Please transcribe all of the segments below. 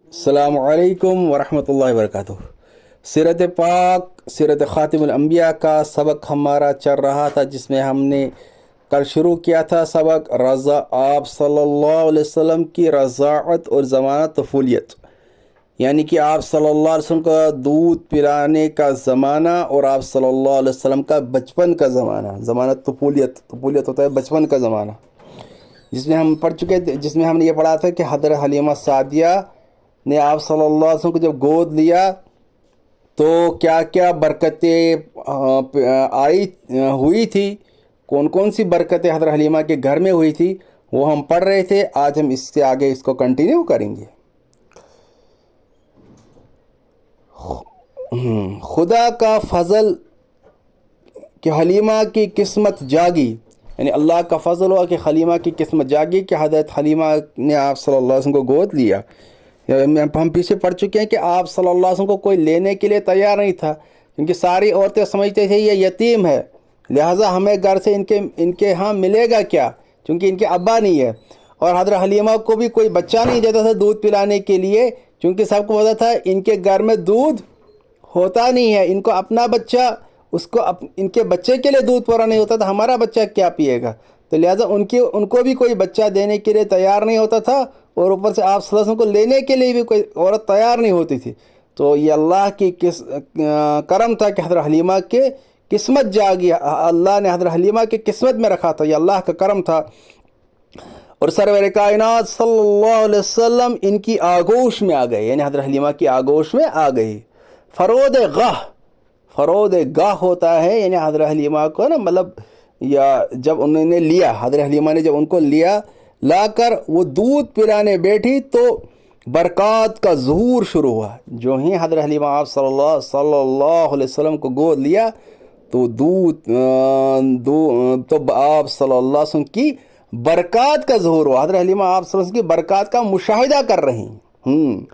अस्सलाम वालेकुम वरहमतुल्लाहि वबरकातुह। सीरत पाक, सीरत ख़ातिमुल अंबिया का सबक हमारा चल रहा था, जिसमें हमने कल शुरू किया था सबक रज़ा आप सल्लल्लाहु अलैहि वसल्लम की रज़ाअत और ज़मानत तफूलियत, यानी कि आप सल्लल्लाहु अलैहि वसल्लम का दूध पिलाने का ज़माना और आप सल्लल्लाहु अलैहि वसल्लम का बचपन का ज़माना। ज़मानत तफूलियत होता है बचपन का ज़माना, जिसमें हम पढ़ चुके थे, जिसमें हमने ये पढ़ा था कि हज़रत हलीमा सादिया ने आप सल्लल्लाहु अलैहि वसल्लम को जब गोद लिया तो क्या क्या बरकतें हुई थी, कौन कौन सी बरकतें हज़रत हलीमा के घर में हुई थी, वो हम पढ़ रहे थे। आज हम इससे आगे इसको कंटिन्यू करेंगे। खुदा का फजल कि हलीमा की किस्मत जागी, यानी अल्लाह का फजल हुआ कि हलीमा की किस्मत जागी कि हज़रत हलीमा ने आप सल्लल्लाहु अलैहि वसल्लम को गोद लिया। हम पीछे पढ़ चुके हैं कि आप सल्लल्लाहु अलैहि वसल्लम को कोई लेने के लिए तैयार नहीं था, क्योंकि सारी औरतें समझते थे ये यतीम है, लिहाजा हमें घर से इनके यहाँ मिलेगा क्या, क्योंकि इनके अब्बा नहीं है। और हज़रत हलीमा को भी कोई बच्चा नहीं देता था दूध पिलाने के लिए, क्योंकि सबको पता था इनके घर में दूध होता नहीं है, इनको अपना बच्चा इनके बच्चे के लिए दूध पूरा नहीं होता था, हमारा बच्चा क्या पिएगा। तो लिहाजा उनको भी कोई बच्चा देने के लिए तैयार नहीं होता था, और ऊपर से आप सल्लल्लाहु अलैहि वसल्लम को लेने के लिए भी कोई औरत तैयार नहीं होती थी। तो ये अल्लाह की करम था कि हज़रत हलीमा के किस्मत जागी, अल्लाह ने हज़रत हलीमा के किस्मत में रखा था, ये अल्लाह का करम था। और सरवर कायनात सल्लल्लाहु अलैहि वसल्लम इनकी आगोश में आ गए, यानी हज़रत हलीमा की आगोश में आ गई। फ़रोद गाह होता है, यानी हज़रत हलीमा को ना, मतलब या जब उन्होंने लिया, हज़रत हलीमा ने जब उनको लिया, लाकर वो दूध पिलाने बैठी तो बरक़ात का ज़हूर शुरू हुआ। जो ही हज़रत हलीमा आप सल्लल्लाहु अलैहि वसल्लम को गोद लिया तो तो आप सल्लल्लाहु अलैहि वसल्लम की बरक़ात का ज़हूर हुआ। हज़रत हलीमा आप सल्लल्लाहु अलैहि वसल्लम की बरक़ात का मुशाहिदा कर रही हैं।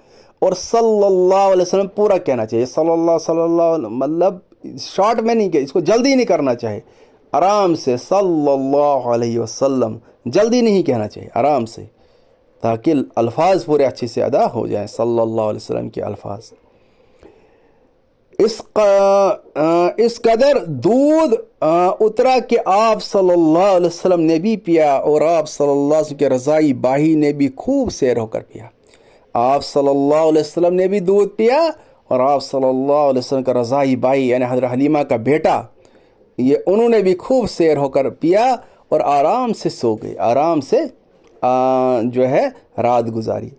और सल्लल्लाहु अलैहि वसल्लम पूरा कहना चाहिए, सल्लल्लाहु मतलब शॉर्ट में नहीं, इसको जल्दी नहीं करना चाहिए, आराम से सल्लल्लाहु अलैहि वसल्लम, जल्दी नहीं कहना चाहिए, आराम से, ताकि अल्फाज पूरे अच्छे से अदा हो जाएं सल्लल्लाहु अलैहि वसल्लम के अल्फाज। इस कदर दूध उतरा कि आप सल्लल्लाहु अलैहि वसल्लम ने भी पिया और आप सल्लल्लाहु अलैहि वसल्लम के रज़ाई बाही ने भी खूब सैर होकर पिया। आप सल्लल्लाहु अलैहि वसल्लम ने भी दूध पिया और आप सल्लल्लाहु अलैहि वसल्लम का रज़ाई बाही यानी हज़रत हलीमा का बेटा, ये उन्होंने भी खूब सैर होकर पिया और आराम से सो गए, आराम से जो है रात गुजारी।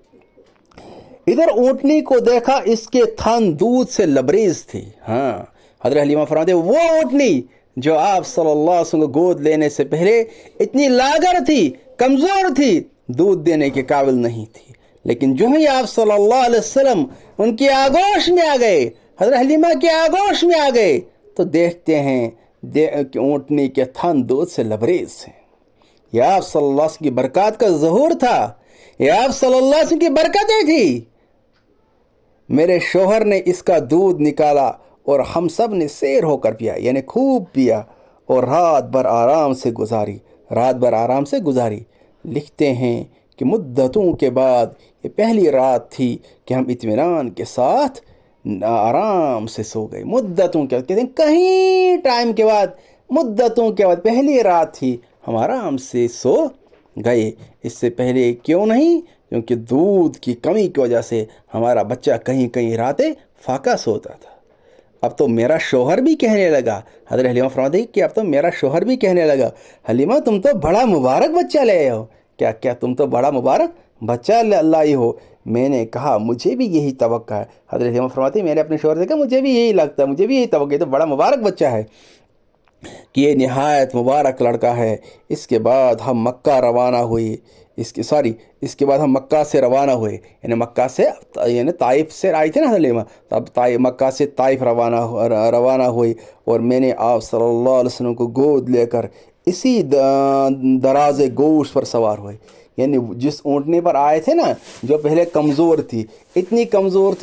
इधर ऊँटनी को देखा, इसके थन दूध से लबरेज थे। हाँ, हज़रत हलीमा फरमाते वो ऊँटनी जो आप सल्लल्लाहु अलैहि वसल्लम को गोद लेने से पहले इतनी लागर थी, कमज़ोर थी, दूध देने के काबिल नहीं थी, लेकिन जो ही आप सल्लल्लाहु अलैहि वसल्लम उनकी आगोश में आ गए, हज़रत हलीमा की आगोश में आ गए, तो देखते हैं कि ऊँटनी के थन दूध से लबरेज हैं। यह आप सल्लल्लाहु अलैहि वसल्लम की बरकत का ज़हूर था, यह आप सल्लल्लाहु अलैहि वसल्लम की बरकतें थी। मेरे शोहर ने इसका दूध निकाला और हम सब ने सैर होकर पिया, यानी खूब पिया, और रात भर आराम से गुजारी। लिखते हैं कि मुद्दतों के बाद ये पहली रात थी कि हम इत्मीनान के साथ आराम से सो गए। मुद्दतों के बाद, कहते हैं कहीं टाइम के बाद, मुद्दतों के बाद पहली रात थी, हम आराम से सो गए। इससे पहले क्यों नहीं? क्योंकि दूध की कमी की वजह से हमारा बच्चा कहीं कहीं रातें फाका सोता था। अब तो मेरा शोहर भी कहने लगा, हज़रत हलीमा फरमाती कि अब तो मेरा शोहर भी कहने लगा, हलीमा तुम तो बड़ा मुबारक बच्चा ले आए हो। क्या क्या तुम तो बड़ा मुबारक बच्चा लाई हो? मैंने कहा मुझे भी यही तवक्का है। हज़रत हलीमा फरमाती मैंने अपने शोहर से कहा मुझे भी यही लगता है, मुझे भी यही तवक्का है, तो बड़ा मुबारक बच्चा है कि ये निहायत मुबारक लड़का है। इसके बाद हम मक्का रवाना हुए, इसके बाद हम मक्का से रवाना हुए, यानी मक्का से, यानी ताइफ से आए थे ना हलीमा, तब मक्का से ताइफ रवाना हुई, और मैंने आप सल्लल्लाहु अलैहि वसल्लम को गोद लेकर इसी दराज़े गोश पर सवार हुए। यानी जिस ऊँटनी पर आए थे ना, जो पहले कमज़ोर थी, इतनी कमज़ोर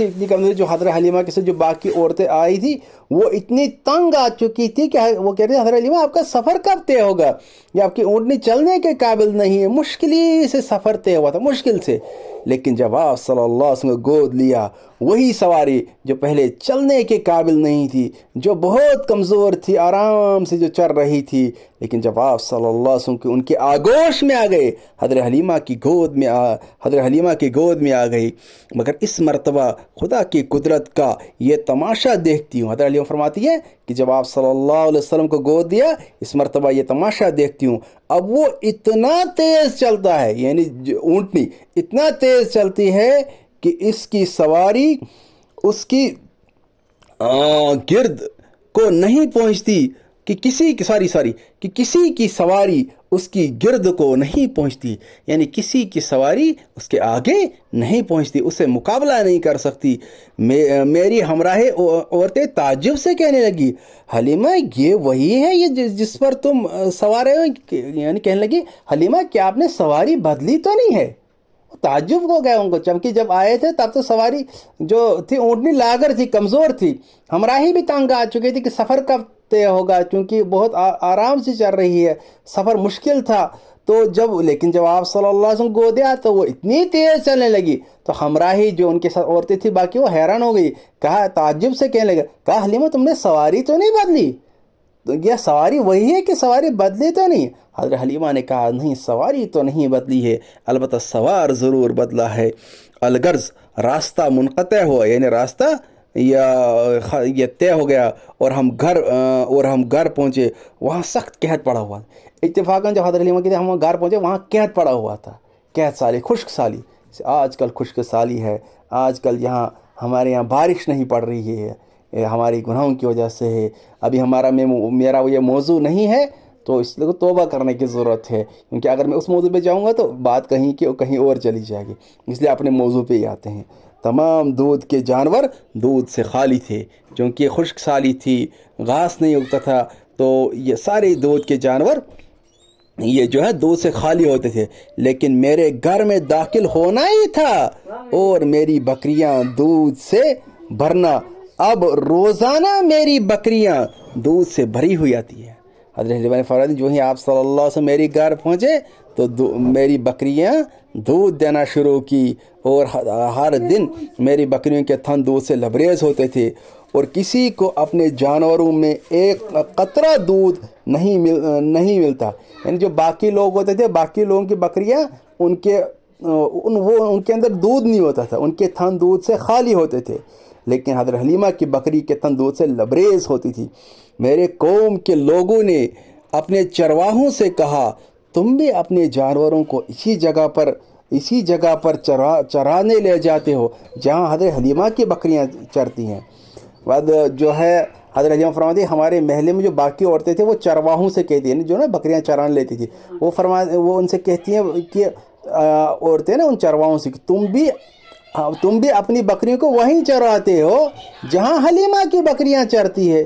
जो हज़रत हलीमा के साथ जो बाकी औरतें आई थी वो इतनी तंग आ चुकी थी कि वो कह रहे थे हज़रत हलीमा आपका सफ़र कब तय होगा, या आपकी ऊँटनी चलने के काबिल नहीं है। मुश्किल से सफ़र तय हुआ था, मुश्किल से, لیکن جب آپ صلی اللہ علیہ وسلم کو گود لیا، وہی سواری جو پہلے چلنے کے قابل نہیں تھی، جو بہت کمزور تھی، آرام سے جو چل رہی تھی، لیکن جب آپ صلی اللہ علیہ وسلم ان کے آغوش میں آ گئے، حضرت حلیمہ کی گود میں آ گئی۔ مگر اس مرتبہ خدا کی قدرت کا یہ تماشا دیکھتی ہوں، حضرت حلیمہ فرماتی ہے کہ جب آپ صلی اللہ علیہ وسلم کو گود دیا، اس مرتبہ یہ تماشا دیکھتی ہوں، اب وہ اتنا تیز چلتا ہے، یعنی اونٹنی اتنا تیز چلتی ہے کہ اس کی سواری اس کی گرد کو نہیں پہنچتی، کہ کسی کی سواری اس کی گرد کو نہیں پہنچتی، یعنی کسی کی سواری اس کے آگے نہیں پہنچتی، اسے مقابلہ نہیں کر سکتی۔ میری ہمراہ عورتیں تعجب سے کہنے لگی، حلیمہ یہ وہی ہے یہ جس پر تم سوار ہو؟ یعنی کہنے لگی، حلیمہ کیا آپ نے سواری بدلی تو نہیں ہے؟ تعجب ہو گیا ان کو، چونکہ جب آئے تھے تب تو سواری جو تھی اونٹنی لاغر تھی، کمزور تھی، ہمراہی بھی تنگ آ چکی تھی کہ سفر کب طے ہوگا، کیونکہ بہت آرام سے چل رہی ہے، سفر مشکل تھا۔ لیکن جب آپ صلی اللہ علیہ وسلم گودیا تو وہ اتنی تیز چلنے لگی، تو ہمراہی جو ان کے ساتھ عورتیں تھیں باقی، وہ حیران ہو گئی، کہا تعجب سے کہنے لگا، کہا حلیمہ تم نے سواری تو نہیں بدلی؟ تو یہ سواری وہی ہے کہ سواری بدلی تو نہیں؟ حضرت حلیمہ نے کہا نہیں، سواری تو نہیں بدلی ہے، البتہ سوار ضرور بدلا ہے۔ الغرض راستہ منقطع ہوا، یعنی راستہ یہ طے ہو گیا، اور ہم گھر پہنچے، وہاں سخت قحط پڑا ہوا۔ اتفاقاً جب حضرت حلیمہ کے ہم گھر پہنچے، وہاں قحط پڑا ہوا تھا، قحط سالی، خشک سالی، آج کل خشک سالی ہے، آج کل یہاں ہمارے یہاں بارش نہیں پڑ رہی ہے، ہماری گناہوں کی وجہ سے ہے۔ ابھی میرا یہ موضوع نہیں ہے، تو اس لیے توبہ کرنے کی ضرورت ہے، کیونکہ اگر میں اس موضوع پہ جاؤں گا تو بات کہیں اور چلی جائے گی، اس لیے اپنے موضوع پہ ہی آتے ہیں۔ تمام دودھ کے جانور دودھ سے خالی تھے، چونکہ خشک سالی تھی، گھاس نہیں اگتا تھا، تو یہ سارے دودھ کے جانور یہ جو ہے دودھ سے خالی ہوتے تھے، لیکن میرے گھر میں داخل ہونا ہی تھا اور میری بکریاں دودھ سے بھرنا۔ اب روزانہ میری بکریاں دودھ سے بھری ہوئی آتی ہیں۔ حضرت حلیمہ نے فرمایا جو ہی آپ صلی اللہ علیہ وسلم میری گھر پہنچے تو میری بکریاں دودھ دینا شروع کی، اور ہر دن میری بکریوں کے تھن دودھ سے لبریز ہوتے تھے، اور کسی کو اپنے جانوروں میں ایک قطرہ دودھ نہیں ملتا، یعنی جو باقی لوگ ہوتے تھے، باقی لوگوں کی بکریاں ان کے اندر دودھ نہیں ہوتا تھا، ان کے تھن دودھ سے خالی ہوتے تھے، لیکن حضرت حلیمہ کی بکری کے تھن دودھ سے لبریز ہوتی تھی۔ میرے قوم کے لوگوں نے اپنے چرواہوں سے کہا، تم بھی اپنے جانوروں کو اسی جگہ پر چرانے لے جاتے ہو جہاں حضرت حلیمہ کی بکریاں چرتی ہیں۔ بعد جو ہے حضرت حلیمہ فرماتی ہے ہمارے محلے میں جو باقی عورتیں تھیں وہ چرواہوں سے کہتی ہیں، جو نا بکریاں چران لیتی تھی، وہ ان سے کہتی ہیں کہ عورتیں نا ان چرواہوں سے کہ تم بھی اپنی بکریوں کو وہیں چراتے ہو جہاں حلیمہ کی بکریاں چرتی ہے،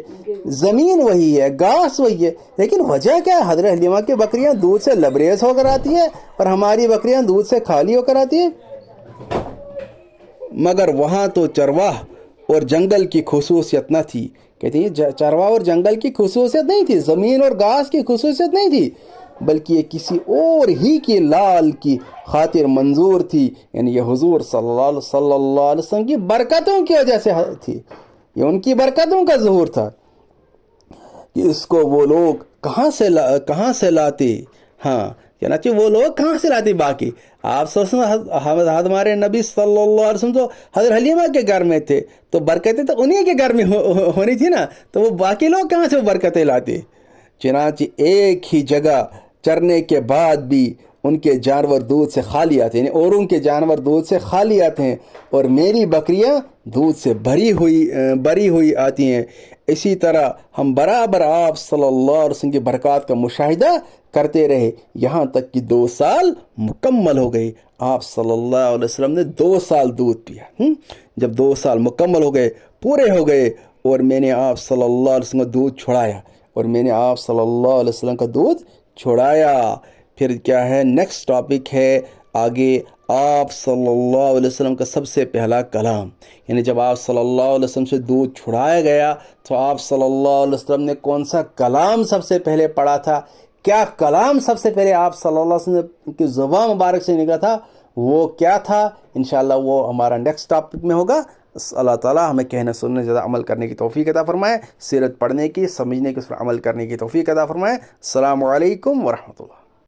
زمین وہی ہے، گھاس وہی ہے، لیکن وجہ کیا ہے؟ حضرت حلیمہ کی بکریاں دودھ سے لبریز ہو کر آتی ہیں اور ہماری بکریاں دودھ سے خالی ہو کر آتی ہیں۔ مگر وہاں تو چرواہ اور جنگل کی خصوصیت نہ تھی، کہتے ہیں چرواہ اور جنگل کی خصوصیت نہیں تھی، زمین اور گھاس کی خصوصیت نہیں تھی، بلکہ یہ کسی اور ہی کی لال کی خاطر منظور تھی، یعنی یہ حضور صلی اللہ علیہ وسلم کی برکتوں کی وجہ سے تھی، یہ ان کی برکتوں کا ظہور تھا کہ اس کو وہ لوگ کہاں سے لاتے۔ ہاں چنانچہ وہ لوگ کہاں سے لاتے؟ باقی آپ صلی اللہ علیہ وسلم، ہمارے نبی صلی اللہ علیہ وسلم تو حضرت حلیمہ کے گھر میں تھے، تو برکتیں تو انہی کے گھر میں ہونی تھی نا، تو وہ باقی لوگ کہاں سے وہ برکتیں لاتے؟ چنانچہ ایک ہی جگہ چرنے کے بعد بھی ان کے جانور دودھ سے خالی آتے ہیں، یعنی اوروں کے جانور دودھ سے خالی آتے ہیں اور میری بکریاں دودھ سے بھری ہوئی آتی ہیں۔ اسی طرح ہم برابر آپ صلی اللہ علیہ وسلم کی برکات کا مشاہدہ کرتے رہے، یہاں تک کہ 2 سال مکمل ہو گئے۔ آپ صلی اللہ علیہ وسلم نے 2 سال دودھ پیا۔ جب 2 سال مکمل ہو گئے، پورے ہو گئے، اور میں نے آپ صلی اللہ علیہ وسلم کا دودھ چھڑایا، پھر کیا ہے نیکسٹ ٹاپک ہے آگے، آپ صلی اللہ علیہ وسلم کا سب سے پہلا کلام، یعنی جب آپ صلی اللہ علیہ وسلم سے دودھ چھڑایا گیا تو آپ صلی اللہ علیہ وسلم نے کون سا کلام سب سے پہلے پڑھا تھا؟ کیا کلام سب سے پہلے آپ صلی اللہ علیہ وسلم کی زبان مبارک سے نکلا تھا؟ وہ کیا تھا انشاءاللہ وہ ہمارا نیکسٹ ٹاپک میں ہوگا. اللہ تعالیٰ ہمیں کہنے سننے زیادہ عمل کرنے کی توفیق عطا فرمائے, سیرت پڑھنے کی, سمجھنے کی, اس پر عمل کرنے کی توفیق عطا فرمائے. السلام علیکم ورحمۃ اللہ.